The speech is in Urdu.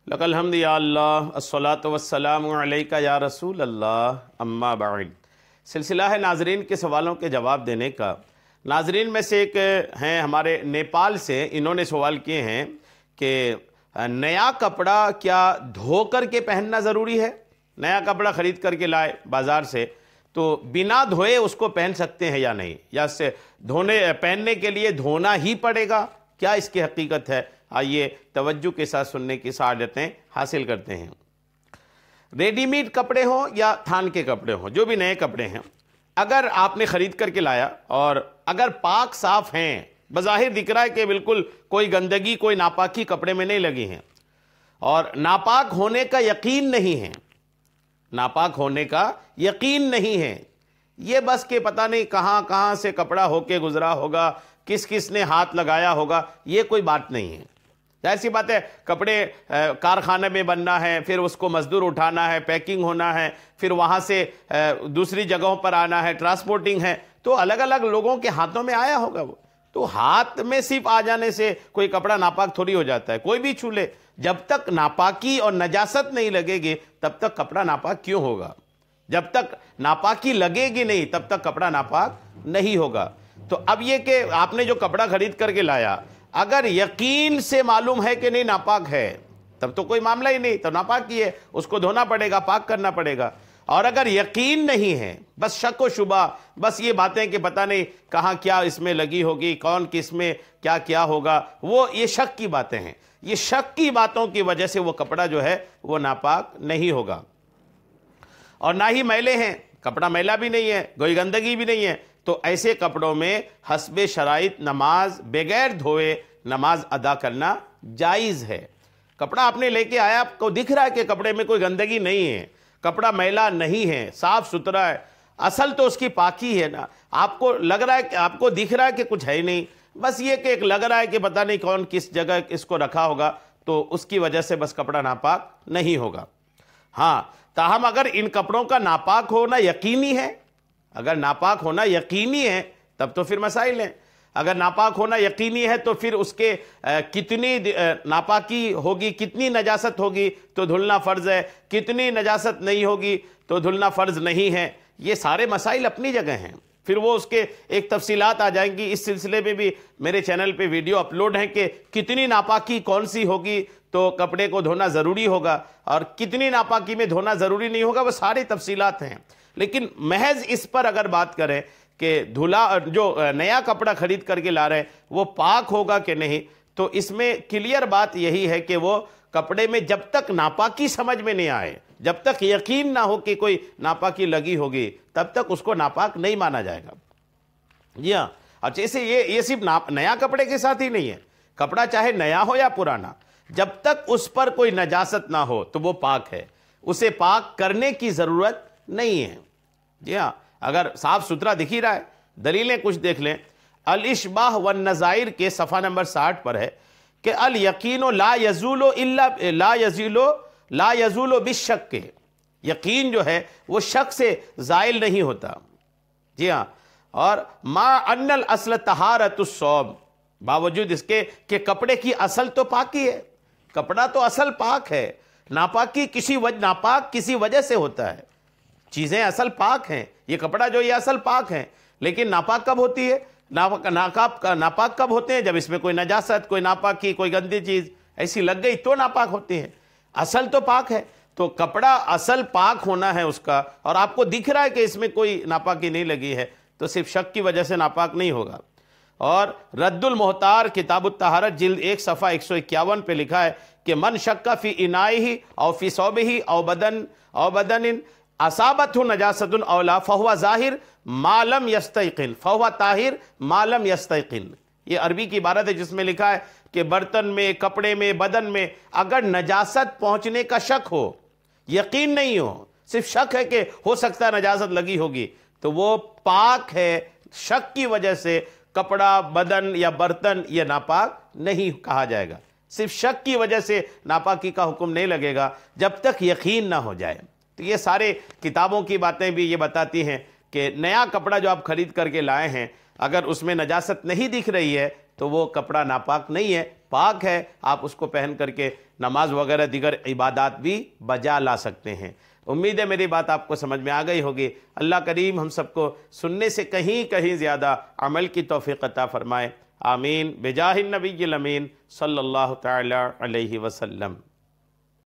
لک الحمد یا اللہ الصلاۃ والسلام علیکہ یا رسول اللہ اما بعد۔ سلسلہ ہے ناظرین کے سوالوں کے جواب دینے کا۔ ناظرین میں سے ایک ہیں ہمارے نیپال سے، انہوں نے سوال کیے ہیں کہ نیا کپڑا کیا دھو کر کے پہننا ضروری ہے؟ نیا کپڑا خرید کر کے لائے بازار سے تو بنا دھوئے اس کو پہن سکتے ہیں یا نہیں، یا اس سے پہننے کے لیے دھونا ہی پڑے گا؟ کیا اس کی حقیقت ہے؟ آئیے توجہ کے ساتھ سننے کی سعادتیں حاصل کرتے ہیں۔ ریڈی میڈ کپڑے ہوں یا تھان کے کپڑے ہوں، جو بھی نئے کپڑے ہیں، اگر آپ نے خرید کر کے لایا اور اگر پاک صاف ہیں، بظاہر دکھ رہا ہے کہ بالکل کوئی گندگی کوئی ناپاکی کپڑے میں نہیں لگی ہیں، اور ناپاک ہونے کا یقین نہیں ہے، ناپاک ہونے کا یقین نہیں ہے، یہ بس کہ پتہ نہیں کہاں سے کپڑا ہو کے گزرا ہوگا، کس نے ہاتھ لگایا ہوگا، یہ کوئی بات نہیں ہے۔ ایسی بات ہے، کپڑے کارخانے میں بننا ہے، پھر اس کو مزدور اٹھانا ہے، پیکنگ ہونا ہے، پھر وہاں سے دوسری جگہوں پر آنا ہے، ٹرانسپورٹنگ ہے، تو الگ الگ لوگوں کے ہاتھوں میں آیا ہوگا وہ، تو ہاتھ میں صرف آ جانے سے کوئی کپڑا ناپاک تھوڑی ہو جاتا ہے، کوئی بھی چھو لے، جب تک ناپاکی اور نجاست نہیں لگے گی تب تک کپڑا ناپاک کیوں ہوگا؟ جب تک ناپاکی لگے گی نہیں تب تک کپڑا ناپاک نہیں ہوگا۔ تو اب یہ کہ آپ نے جو کپڑا خرید کر کے لایا، اگر یقین سے معلوم ہے کہ نہیں ناپاک ہے تب تو کوئی معاملہ ہی نہیں، تو ناپاک ہی ہے، اس کو دھونا پڑے گا، پاک کرنا پڑے گا۔ اور اگر یقین نہیں ہے، بس شک و شبہ، بس یہ باتیں کہ پتہ نہیں کہاں کیا اس میں لگی ہوگی، کون کس میں کیا ہوگا، وہ یہ شک کی باتیں ہیں، یہ شک کی باتوں کی وجہ سے وہ کپڑا جو ہے وہ ناپاک نہیں ہوگا۔ اور نہ ہی میلے ہیں، کپڑا میلا بھی نہیں ہے، کوئی گندگی بھی نہیں ہے، تو ایسے کپڑوں میں حسب شرائط نماز بغیر دھوئے نماز ادا کرنا جائز ہے۔ کپڑا آپ نے لے کے آیا، آپ کو دکھ رہا ہے کہ کپڑے میں کوئی گندگی نہیں ہے، کپڑا میلا نہیں ہے، صاف ستھرا ہے، اصل تو اس کی پاکی ہے نا، آپ کو لگ رہا ہے کہ آپ کو دکھ رہا ہے کہ کچھ ہے ہی نہیں، بس یہ کہ ایک لگ رہا ہے کہ پتہ نہیں کون کس جگہ اس کو رکھا ہوگا، تو اس کی وجہ سے بس کپڑا ناپاک نہیں ہوگا۔ ہاں، تاہم اگر ان کپڑوں کا ناپاک ہونا یقینی ہے، اگر ناپاک ہونا یقینی ہے تب تو پھر مسائل ہیں۔ اگر ناپاک ہونا یقینی ہے تو پھر اس کے کتنی ناپاکی ہوگی، کتنی نجاست ہوگی تو دھلنا فرض ہے، کتنی نجاست نہیں ہوگی تو دھلنا فرض نہیں ہے، یہ سارے مسائل اپنی جگہ ہیں۔ پھر وہ اس کے ایک تفصیلات آ جائیں گی، اس سلسلے میں بھی میرے چینل پہ ویڈیو اپلوڈ ہیں کہ کتنی ناپاکی کون سی ہوگی تو کپڑے کو دھونا ضروری ہوگا، اور کتنی ناپاکی میں دھونا ضروری نہیں ہوگا، وہ ساری تفصیلات ہیں۔ لیکن محض اس پر اگر بات کریں کہ جو نیا کپڑا خرید کر کے لا رہے ہیں وہ پاک ہوگا کہ نہیں، تو اس میں کلیئر بات یہی ہے کہ وہ کپڑے میں جب تک ناپاکی سمجھ میں نہیں آئے، جب تک یقین نہ ہو کہ کوئی ناپاکی لگی ہوگی، تب تک اس کو ناپاک نہیں مانا جائے گا۔ جی ہاں، اچھا، اسے یہ صرف نیا کپڑے کے ساتھ ہی نہیں ہے، کپڑا چاہے نیا ہو یا پرانا، جب تک اس پر کوئی نجاست نہ ہو تو وہ پاک ہے، اسے پاک کرنے کی ضرورت نہیں ہے۔ جی ہاں، اگر صاف ستھرا دکھ ہی رہا ہے، دلیلیں کچھ دیکھ لیں۔ الاشباح والنظائر کے صفحہ نمبر 60 پر ہے کہ الیقین لا یزول بالشک، یقین جو ہے وہ شک سے زائل نہیں ہوتا۔ جی ہاں، اور ما ان الاصل طہارت الثوب، باوجود اس کے کہ کپڑے کی اصل تو پاکی ہے، کپڑا تو اصل پاک ہے، ناپاکی ناپاک کسی وجہ سے ہوتا ہے، چیزیں اصل پاک ہیں، یہ کپڑا جو یہ اصل پاک ہیں، لیکن ناپاک کب ہوتی ہے؟ ناپاک کب ہوتے ہیں؟ جب اس میں کوئی نجاست، کوئی ناپاکی، کوئی گندی چیز ایسی لگ گئی تو ناپاک ہوتے ہیں، اصل تو پاک ہے۔ تو کپڑا اصل پاک ہونا ہے اس کا، اور آپ کو دکھ رہا ہے کہ اس میں کوئی ناپاکی نہیں لگی ہے، تو صرف شک کی وجہ سے ناپاک نہیں ہوگا۔ اور رد المحتار کتاب الطہارت جلد 1 صفحہ 151 پہ لکھا ہے کہ من شک فی انائہ او فی ثوبہ او بدن اصابتہ نجاست او لا فہو ظاہر ما لم یستیقن فہو طاہر ما لم یستیقن، یہ عربی کی عبارت ہے جس میں لکھا ہے کہ برتن میں، کپڑے میں، بدن میں اگر نجاست پہنچنے کا شک ہو، یقین نہیں ہو، صرف شک ہے کہ ہو سکتا ہے نجاست لگی ہوگی، تو وہ پاک ہے، شک کی وجہ سے کپڑا، بدن یا برتن یہ ناپاک نہیں کہا جائے گا، صرف شک کی وجہ سے ناپاکی کا حکم نہیں لگے گا جب تک یقین نہ ہو جائے۔ تو یہ سارے کتابوں کی باتیں بھی یہ بتاتی ہیں کہ نیا کپڑا جو آپ خرید کر کے لائے ہیں، اگر اس میں نجاست نہیں دکھ رہی ہے تو وہ کپڑا ناپاک نہیں ہے، پاک ہے، آپ اس کو پہن کر کے نماز وغیرہ دیگر عبادات بھی بجا لا سکتے ہیں۔ امید ہے میری بات آپ کو سمجھ میں آ گئی ہوگی۔ اللہ کریم ہم سب کو سننے سے کہیں زیادہ عمل کی توفیق عطا فرمائے، آمین بجاہ النبی الامین صلی اللہ تعالی علیہ وسلم۔